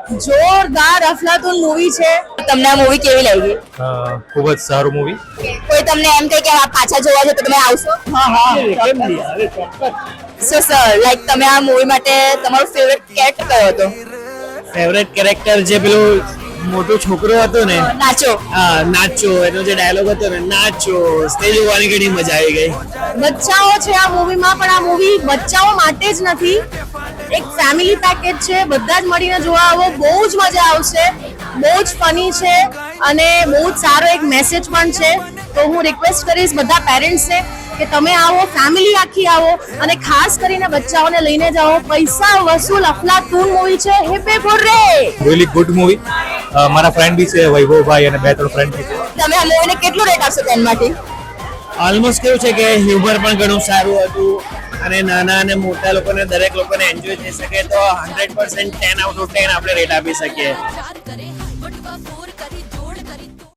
જોરદાર અફલાતુન મૂવી છે. તમને આ મૂવી કેવી લાગી? ખૂબ જ સારું મૂવી. કોઈ તમને એમ કહે કે આ પાછા જોવા છે તો તમે આવશો? કેમ નહીં આવે, ચોક્કસ. સો સર લાઈક તમે આ મૂવી માટે તમારો ફેવરેટ કેરેક્ટર કયો હતો? ફેવરેટ કેરેક્ટર જે પેલું મોટો છોકરો હતો ને, નાચો. હા નાચો, એનો જે ડાયલોગ હતો ને, નાચો, તે જોવાની ઘણી મજા આવી ગઈ. બચ્ચાઓ છે આ મૂવીમાં, પણ આ મૂવી બચ્ચાઓ માટે જ નથી, એક ફેમિલી પેકેજ છે. બધા જ મળીને જોવા આવો, બહુ જ મજા આવશે. બહુ જ ફની છે અને બહુ જ સારો એક મેસેજ પણ છે. તો હું રિક્વેસ્ટ કરીશ બધા પેરેન્ટ્સને કે તમે આવો, ફેમિલી આખી આવો અને ખાસ કરીને બચ્ચાઓને લઈને જાઓ. પૈસા વસૂલ અફલાતુન મૂવી છે. Hip hip hurray. Really good movie. મારા ફ્રેન્ડ બી છે, વૈભવભાઈ અને 2-3 ફ્રેન્ડ બી છે. તમે આ મૂવીને કેટલું રેટ આપશો 10 માંથી? ઓલમોસ્ટ કેવું છે કે હ્યુમર પણ ઘણું સારું હતું અને નાના અને મોટા લોકોને, દરેક લોકોને એન્જોય થઈ શકે તો 100% 10 out of 10 આપણે રેટ આપી શકીએ.